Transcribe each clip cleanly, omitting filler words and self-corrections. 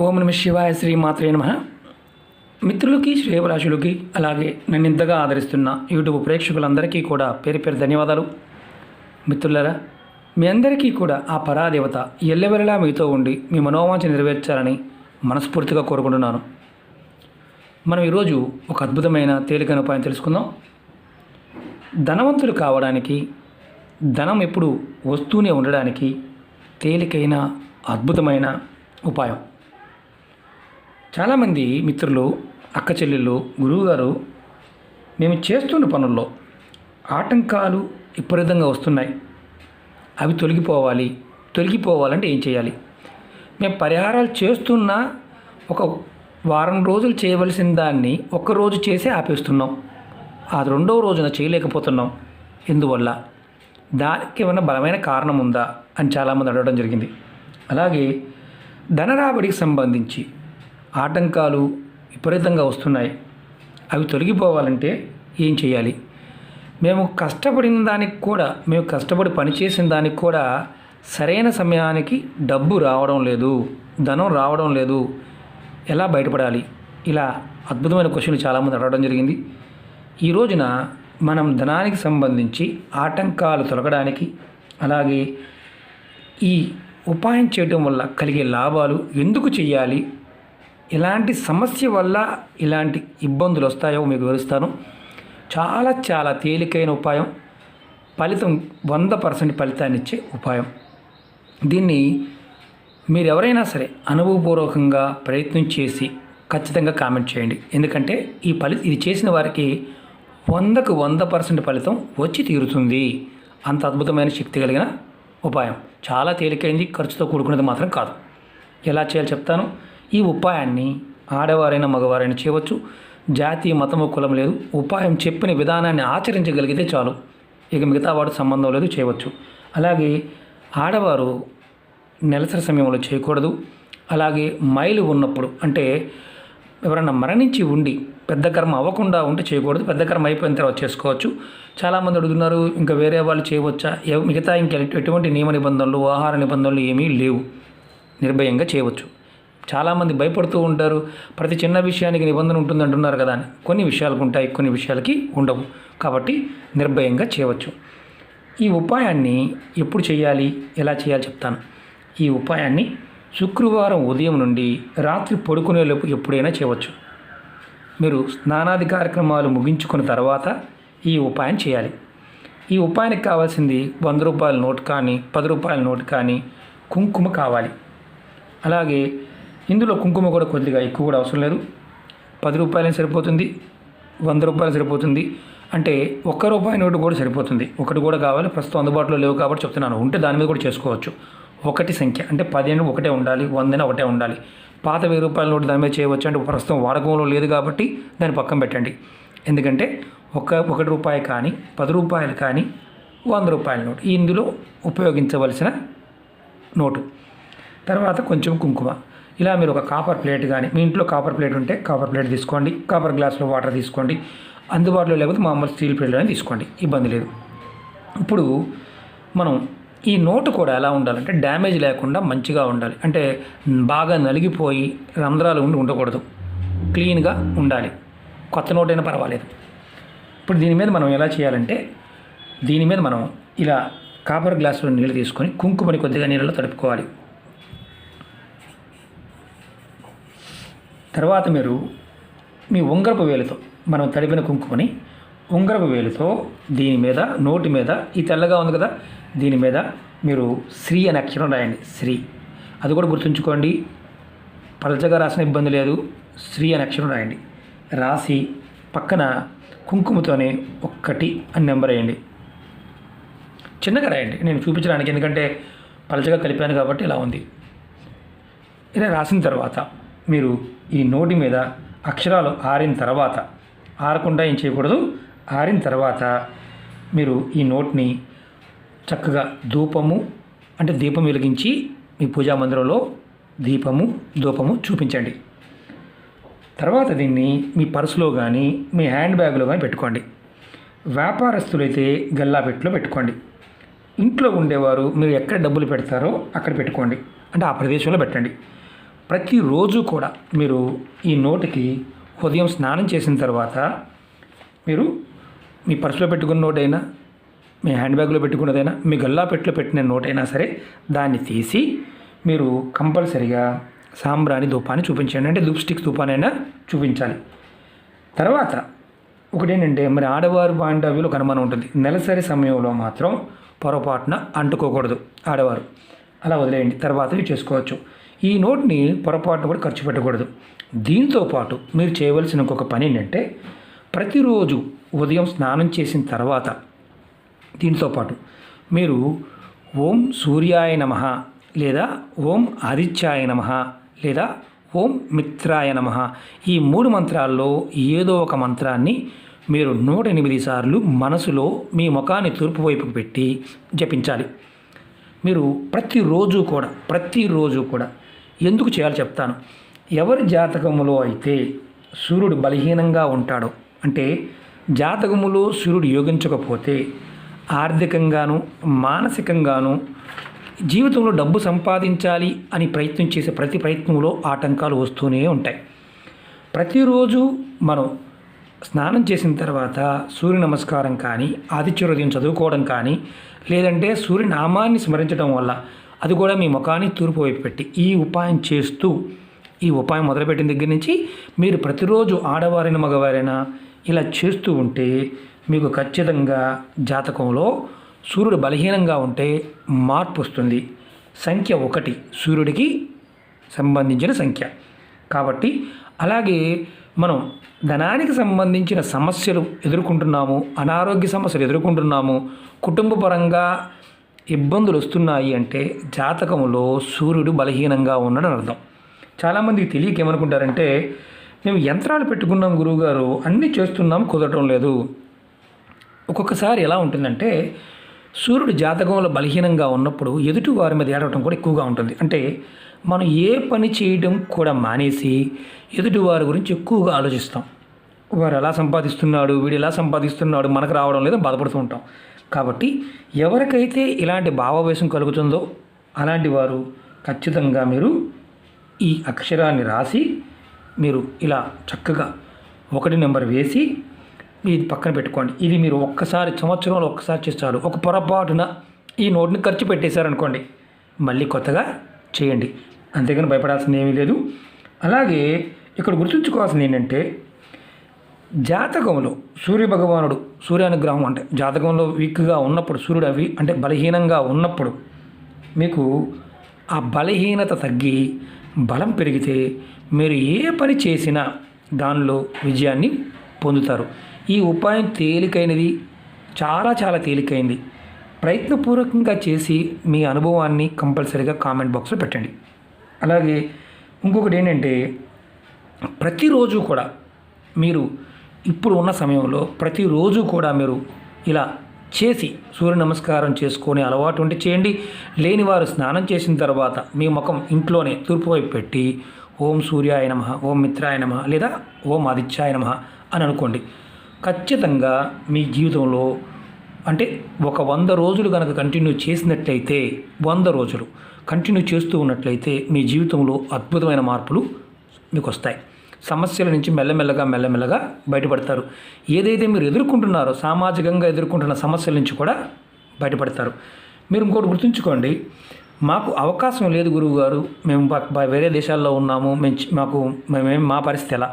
ఓం నమ శివాయ శ్రీమాత్రే నమః. మిత్రులకి శ్రేయభిలాషులకి అలాగే నన్ను ఇంతగా ఆదరిస్తున్న యూట్యూబ్ ప్రేక్షకులందరికీ కూడా పేరు పేరు ధన్యవాదాలు. మిత్రులారా, మీ అందరికీ కూడా ఆ పరాదేవత ఎల్లవెల్లలా మీతో ఉండి మీ మనోవాంఛ నెరవేర్చాలని మనస్ఫూర్తిగా కోరుకుంటున్నాను. మనం ఈరోజు ఒక అద్భుతమైన తేలికైన ఉపాయం తెలుసుకుందాం. ధనవంతులు కావడానికి, ధనం ఎప్పుడు వస్తూనే ఉండడానికి తేలికైన అద్భుతమైన ఉపాయం. చాలామంది మిత్రులు, అక్క చెల్లెళ్ళు, గురువుగారు, మేము చేస్తున్న పనుల్లో ఆటంకాలు విపరీతంగా వస్తున్నాయి, అవి తొలగిపోవాలంటే ఏం చేయాలి? మేము పరిహారాలు చేస్తున్నా ఒక వారం రోజులు చేయవలసిన దాన్ని ఒక్కరోజు చేసి ఆపేస్తున్నాం, ఆ రెండవ రోజున చేయలేకపోతున్నాం. ఎందువల్ల? దానికి ఏమైనా బలమైన కారణం ఉందా అని చాలామంది అడగడం జరిగింది. అలాగే ధనరాబడికి సంబంధించి ఆటంకాలు విపరీతంగా వస్తున్నాయి, అవి తొలగిపోవాలంటే ఏం చేయాలి? మేము కష్టపడిన దానికి కూడా, మేము కష్టపడి పనిచేసిన దానికి కూడా సరైన సమయానికి డబ్బు రావడం లేదు, ధనం రావడం లేదు, ఎలా బయటపడాలి? ఇలా అద్భుతమైన క్వశ్చన్లు చాలామంది అడగడం జరిగింది. ఈ రోజున మనం ధనానికి సంబంధించి ఆటంకాలు తొలగడానికి, అలాగే ఈ ఉపాయం చేయడం వల్ల కలిగే లాభాలు, ఎందుకు చేయాలి, ఎలాంటి సమస్య వల్ల ఇలాంటి ఇబ్బందులు వస్తాయో మీకు వివరిస్తాను. చాలా తేలికైన ఉపాయం, ఫలితం 100% ఫలితాన్ని ఇచ్చే ఉపాయం. దీన్ని మీరు ఎవరైనా సరే అనుభవపూర్వకంగా ప్రయత్నం చేసి ఖచ్చితంగా కామెంట్ చేయండి. ఎందుకంటే ఇది చేసిన వారికి 100కు 100% ఫలితం వచ్చి తీరుతుంది. అంత అద్భుతమైన శక్తి కలిగిన ఉపాయం. చాలా తేలికైంది, ఖర్చుతో కూడుకున్నది మాత్రం కాదు. ఎలా చేయాలో చెప్తాను. ఈ ఉపాయాన్ని ఆడవారైనా మగవారైనా చేయవచ్చు. జాతి, మతము, కులం లేదు. ఉపాయం చెప్పిన విధానాన్ని ఆచరించగలిగితే చాలు, ఇక మిగతా వాడు సంబంధం లేదు, చేయవచ్చు. అలాగే ఆడవారు నెలసరి సమయంలో చేయకూడదు. అలాగే మైలు ఉన్నప్పుడు, అంటే ఎవరైనా మరణించి ఉండి పెద్ద కర్మ అవ్వకుండా ఉంటే చేయకూడదు, పెద్ద కర్మ అయిపోయిన తర్వాత చేసుకోవచ్చు. చాలామంది అడుగుతున్నారు, ఇంకా వేరే వాళ్ళు చేయవచ్చా? మిగతా ఎటువంటి నియమ నిబంధనలు, ఆహార నిబంధనలు ఏమీ లేవు, నిర్భయంగా చేయవచ్చు. చాలామంది భయపడుతూ ఉంటారు, ప్రతి చిన్న విషయానికి నిబంధన ఉంటుంది అంటున్నారు కదా అని. కొన్ని విషయాలకు ఉంటాయి, కొన్ని విషయాలకి ఉండవు. కాబట్టి నిర్భయంగా చేయవచ్చు. ఈ ఉపాయాన్ని ఎప్పుడు చేయాలి, ఎలా చేయాలి చెప్తాను. ఈ ఉపాయాన్ని శుక్రవారం ఉదయం నుండి రాత్రి పడుకునేలోపు ఎప్పుడైనా చేయవచ్చు. మీరు స్నానాది కార్యక్రమాలు ముగించుకున్న తర్వాత ఈ ఉపాయం చేయాలి. ఈ ఉపాయానికి కావాల్సింది 100 రూపాయల నోటు కానీ, 10 రూపాయల నోటు కానీ, కుంకుమ కావాలి. అలాగే ఇందులో కుంకుమ కూడా కొద్దిగా ఎక్కువ కూడా అవసరం లేదు. 10 రూపాయలైనా సరిపోతుంది, 100 రూపాయలు సరిపోతుంది. అంటే ₹1 నోటు కూడా సరిపోతుంది. ఒకటి కూడా కావాలి, ప్రస్తుతం అందుబాటులో లేవు కాబట్టి చెప్తున్నాను. ఉంటే దాని మీద కూడా చేసుకోవచ్చు. ఒకటి సంఖ్య అంటే 10 ఒకటే ఉండాలి, 100 ఒకటే ఉండాలి. పాత ₹1000 నోటు దాని మీద చేయవచ్చు, అంటే ప్రస్తుతం వాడకంలో లేదు కాబట్టి దాన్ని పక్కన పెట్టండి. ఎందుకంటే ₹1 కానీ, 10 రూపాయలు కానీ, 100 రూపాయల నోటు ఇందులో ఉపయోగించవలసిన నోటు. తర్వాత కొంచెం కుంకుమ. ఇలా మీరు ఒక కాపర్ ప్లేట్ కానీ, మీ ఇంట్లో కాపర్ ప్లేట్ ఉంటే కాపర్ ప్లేట్ తీసుకోండి, కాపర్ గ్లాసులో వాటర్ తీసుకోండి. అందుబాటులో లేకపోతే మామూలు స్టీల్ ప్లేట్లోనే తీసుకోండి, ఇబ్బంది లేదు. ఇప్పుడు మనం ఈ నోటు కూడా ఎలా ఉండాలంటే డ్యామేజ్ లేకుండా మంచిగా ఉండాలి. అంటే బాగా నలిగిపోయి రంధ్రాలు ఉండకూడదు, క్లీన్గా ఉండాలి. కొత్త నోటైనా పర్వాలేదు. ఇప్పుడు దీని మీద మనం ఎలా చేయాలంటే, దీని మీద మనం ఇలా కాపర్ గ్లాసులో నీళ్ళు తీసుకొని కుంకుమని కొద్దిగా నీళ్ళలో తడుపుకోవాలి. తర్వాత మీరు మీ ఉంగరపు వేలుతో, మనం తడిపిన కుంకుమని ఉంగరపు వేలుతో దీని మీద, నోటి మీద, ఈ తెల్లగా ఉంది కదా, దీని మీద మీరు శ్రీ అనే అక్షరం రాయండి. శ్రీ, అది కూడా గుర్తుంచుకోండి. పలచగా రాసిన ఇబ్బంది లేదు. శ్రీ అనే అక్షరం రాయండి. రాసి పక్కన కుంకుమతోనే 1 అని నెంబర్ వేయండి. చిన్నగా రాయండి, నేను చూపించడానికి, ఎందుకంటే పలచగా కలిపాను కాబట్టి ఇలా ఉంది. ఇలా రాసిన తర్వాత మీరు ఈ నోటి మీద అక్షరాలు ఆరిన తర్వాత, ఆరకుండా ఏం చేయకూడదు, ఆరిన తర్వాత మీరు ఈ నోట్ని చక్కగా ధూపము, అంటే దీపం వెలిగించి మీ పూజా మందిరంలో దీపము, ధూపము చూపించండి. తర్వాత దీన్ని మీ పర్సులో కానీ, మీ హ్యాండ్ బ్యాగ్లో కానీ పెట్టుకోండి. వ్యాపారస్తులైతే గల్లాపెట్టులో పెట్టుకోండి. ఇంట్లో ఉండేవారు మీరు ఎక్కడ డబ్బులు పెడతారో అక్కడ పెట్టుకోండి, అంటే ఆ ప్రదేశంలో పెట్టండి. ప్రతిరోజు కూడా మీరు ఈ నోటికి ఉదయం స్నానం చేసిన తర్వాత మీరు మీ పర్సులో పెట్టుకున్న నోటైనా, మీ హ్యాండ్ బ్యాగ్లో పెట్టుకున్నదైనా, మీ గల్లా పెట్టిలో పెట్టిన నోటైనా సరే దాన్ని తీసి మీరు కంపల్సరిగా సాంబ్రాణి ధూపాన్ని చూపించండి. అంటే ధూప్ స్టిక్ ధూపానైనా చూపించాలి. తర్వాత ఒకటేంటంటే మరి ఆడవారు బాంధవ్యులు ఒక అనుమానం ఉంటుంది. నెలసరి సమయంలో మాత్రం పొరపాటున అంటుకోకూడదు ఆడవారు, అలా వదిలేయండి, తర్వాత చేసుకోవచ్చు. ఈ నోట్ని పొరపాటున కూడా ఖర్చు పెట్టకూడదు. దీంతో పాటు మీరు చేయవలసిన ఇంకొక పని ఏంటంటే ప్రతిరోజు ఉదయం స్నానం చేసిన తర్వాత దీంతో పాటు మీరు ఓం సూర్యాయ నమః లేదా ఓం ఆదిత్యాయ నమః లేదా ఓం మిత్రాయ నమః ఈ 3 మంత్రాల్లో ఏదో ఒక మంత్రాన్ని మీరు 108 సార్లు మనసులో మీ ముఖాన్ని తూర్పు వైపుకు పెట్టి జపించాలి. మీరు ప్రతిరోజు కూడా ఎందుకు చేయాలో చెప్తాను. ఎవరి జాతకములో అయితే సూర్యుడు బలహీనంగా ఉంటాడో, అంటే జాతకములో సూర్యుడు యోగించకపోతే ఆర్థికంగాను మానసికంగాను జీవితంలో డబ్బు సంపాదించాలి అని ప్రయత్నం చేసే ప్రతి ప్రయత్నంలో ఆటంకాలు వస్తూనే ఉంటాయి. ప్రతిరోజు మనం స్నానం చేసిన తర్వాత సూర్య నమస్కారం కానీ, ఆదిత్య హృదయం చదువుకోవడం కానీ, లేదంటే సూర్య నామాన్ని స్మరించడం వల్ల అది కూడా మీ ముఖాన్ని తూర్పు వైపు పెట్టి ఈ ఉపాయం చేస్తూ, ఈ ఉపాయం మొదలుపెట్టిన దగ్గర నుంచి మీరు ప్రతిరోజు ఆడవారైనా మగవారైనా ఇలా చేస్తూ ఉంటే మీకు ఖచ్చితంగా జాతకంలో సూర్యుడు బలహీనంగా ఉంటే మార్పు వస్తుంది. సంఖ్య 1 సూర్యుడికి సంబంధించిన సంఖ్య కాబట్టి. అలాగే మనం ధనానికి సంబంధించిన సమస్యలు ఎదుర్కొంటున్నాము, అనారోగ్య సమస్యలు ఎదుర్కొంటున్నాము, కుటుంబ పరంగా ఇబ్బందులు వస్తున్నాయి అంటే జాతకంలో సూర్యుడు బలహీనంగా ఉన్నాడని అర్థం. చాలామందికి తెలియక ఏమనుకుంటారంటే మేము యంత్రాలు పెట్టుకున్నాం గురువుగారు, అన్నీ చేస్తున్నాం, కుదరటం లేదు. ఒక్కొక్కసారి ఎలా ఉంటుందంటే సూర్యుడు జాతకంలో బలహీనంగా ఉన్నప్పుడు ఎదుటి వారి మీద ఏడవటం కూడా ఎక్కువగా ఉంటుంది. అంటే మనం ఏ పని చేయడం కూడా మానేసి ఎదుటి వారి గురించి ఎక్కువగా ఆలోచిస్తాం. వారు ఎలా సంపాదిస్తున్నాడు, వీడు ఎలా సంపాదిస్తున్నాడు, మనకు రావడం లేదో బాధపడుతూ ఉంటాం. కాబట్టి ఎవరికైతే ఇలాంటి భావావేశం కలుగుతుందో అలాంటి వారు ఖచ్చితంగా మీరు ఈ అక్షరాన్ని రాసి మీరు ఇలా చక్కగా 1 నెంబర్ వేసి ఇది పక్కన పెట్టుకోండి. ఇది మీరు సంవత్సరంలో ఒక్కసారి చేస్తారు. ఒక పొరపాటున ఈ నోట్ని ఖర్చు పెట్టేశారనుకోండి, మళ్ళీ కొత్తగా చేయండి. అంతేగాని భయపడాల్సింది ఏమీ లేదు. అలాగే ఇక్కడ గుర్తుంచుకోవాల్సింది ఏంటంటే జాతకంలో సూర్యభగవానుడు సూర్యానుగ్రహం అంటే జాతకంలో వీక్గా ఉన్నప్పుడు సూర్యుడు అంటే బలహీనంగా ఉన్నప్పుడు మీకు ఆ బలహీనత తగ్గి బలం పెరిగితే మీరు ఏ పని చేసినా దానిలో విజయాన్ని పొందుతారు. ఈ ఉపాయం తేలికైనది, చాలా తేలికైంది. ప్రయత్నపూర్వకంగా చేసి మీ అనుభవాన్ని కంపల్సరీగా కామెంట్ బాక్స్లో పెట్టండి. అలాగే ఇంకొకటి ఏంటంటే ప్రతిరోజు కూడా మీరు ఇప్పుడు ఉన్న సమయంలో ప్రతిరోజు కూడా మీరు ఇలా చేసి సూర్య నమస్కారం చేసుకొని అలవాటు ఉంటే చేయండి. లేని వారు స్నానం చేసిన తర్వాత మీ ముఖం ఇంట్లోనే తూర్పు వైపు పెట్టి ఓం సూర్యాయ నమః, ఓం మిత్రాయ నమః లేదా ఓం ఆదిత్యాయ నమః అని అనుకోండి. ఖచ్చితంగా మీ జీవితంలో అంటే ఒక 100 రోజులు కనుక కంటిన్యూ చేసినట్లయితే 100 రోజులు కంటిన్యూ చేస్తూ ఉన్నట్లయితే మీ జీవితంలో అద్భుతమైన మార్పులు మీకు వస్తాయి. సమస్యల నుంచి మెల్లమెల్లగా బయటపడతారు. ఏదైతే మీరు ఎదుర్కొంటున్నారో సామాజికంగా ఎదుర్కొంటున్న సమస్యల నుంచి కూడా బయటపడతారు. మీరు ఇంకోటి గుర్తుంచుకోండి, మాకు అవకాశం లేదు గురువుగారు, మేము వేరే దేశాల్లో ఉన్నాము, మా పరిస్థితి ఎలా?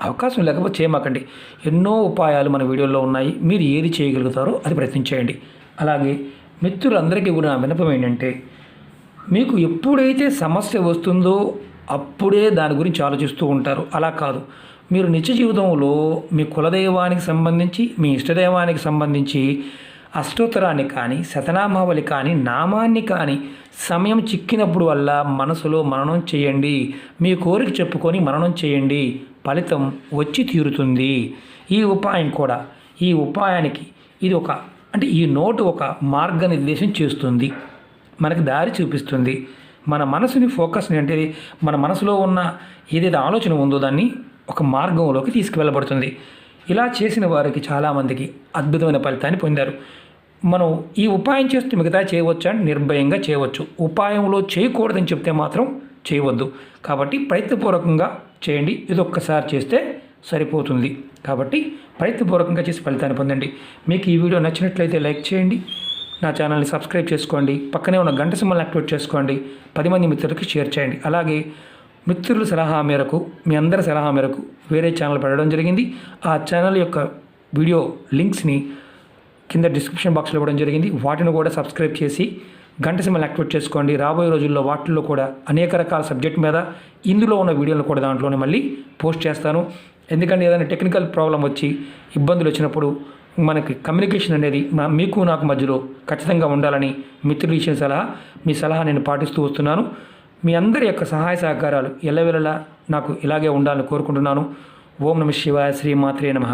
అవకాశం లేకపోతే చేయమాకండి. ఎన్నో ఉపాయాలు మన వీడియోలో ఉన్నాయి. మీరు ఏది చేయగలుగుతారో అది ప్రయత్నించేయండి. అలాగే మిత్రులందరికీ కూడా నా విన్నపం ఏంటంటే మీకు ఎప్పుడైతే సమస్య వస్తుందో అప్పుడే దాని గురించి ఆలోచిస్తూ ఉంటారు. అలా కాదు, మీరు నిత్య జీవితంలో మీ కులదైవానికి సంబంధించి మీ ఇష్టదైవానికి సంబంధించి అష్టోత్తరాన్ని కానీ శతనామావళి కానీ నామాన్ని కానీ సమయం చిక్కినప్పుడు వల్ల మనసులో మననం చేయండి. మీ కోరిక చెప్పుకొని మననం చేయండి, ఫలితం వచ్చి తీరుతుంది. ఈ ఉపాయం కూడా ఈ ఉపాయానికి ఇది ఈ నోటు ఒక మార్గనిర్దేశం చేస్తుంది, మనకి దారి చూపిస్తుంది. మన మనసుని ఫోకస్ని అంటే మన మనసులో ఉన్న ఏదైతే ఆలోచన ఉందో దాన్ని ఒక మార్గంలోకి తీసుకువెళ్ళబడుతుంది. ఇలా చేసిన వారికి చాలామందికి అద్భుతమైన ఫలితాన్ని పొందారు. మనం ఈ ఉపాయం చేస్తే మిగతా చేయవచ్చు అంటే నిర్భయంగా చేయవచ్చు. ఉపాయంలో చేయకూడదని చెప్తే మాత్రం చేయవద్దు. కాబట్టి ప్రయత్నపూర్వకంగా చేయండి. ఇది ఒక్కసారి చేస్తే సరిపోతుంది. కాబట్టి ప్రయత్నపూర్వకంగా చేసి ఫలితాన్ని పొందండి. మీకు ఈ వీడియో నచ్చినట్లయితే లైక్ చేయండి, నా ఛానల్ని సబ్స్క్రైబ్ చేసుకోండి, పక్కనే ఉన్న గంట సింబల్ని యాక్టివేట్ చేసుకోండి, 10 మంది మిత్రులకి షేర్ చేయండి. అలాగే మిత్రుల సలహా మేరకు, మీ అందరి సలహా మేరకు వేరే ఛానల్ పెట్టడం జరిగింది. ఆ ఛానల్ యొక్క వీడియో లింక్స్ని కింద డిస్క్రిప్షన్ బాక్స్లో ఇవ్వడం జరిగింది. వాటిని కూడా సబ్స్క్రైబ్ చేసి గంట సింబల్ యాక్టివేట్ చేసుకోండి. రాబోయే రోజుల్లో వాటిల్లో కూడా అనేక రకాల సబ్జెక్ట్ మీద ఇందులో ఉన్న వీడియోలు కూడా దాంట్లోనే మళ్ళీ పోస్ట్ చేస్తాను. ఎందుకంటే ఏదైనా టెక్నికల్ ప్రాబ్లం వచ్చి ఇబ్బందులు వచ్చినప్పుడు మనకి కమ్యూనికేషన్ అనేది మీకు నాకు మధ్యలో ఖచ్చితంగా ఉండాలని మిత్రులు ఇచ్చిన సలహా, మీ సలహా నేను పాటిస్తూ వస్తున్నాను. మీ అందరి యొక్క సహాయ సహకారాలు ఎల్లవేళలా నాకు ఇలాగే ఉండాలని కోరుకుంటున్నాను. ఓం నమః శివాయ. శ్రీ మాత్రే నమః.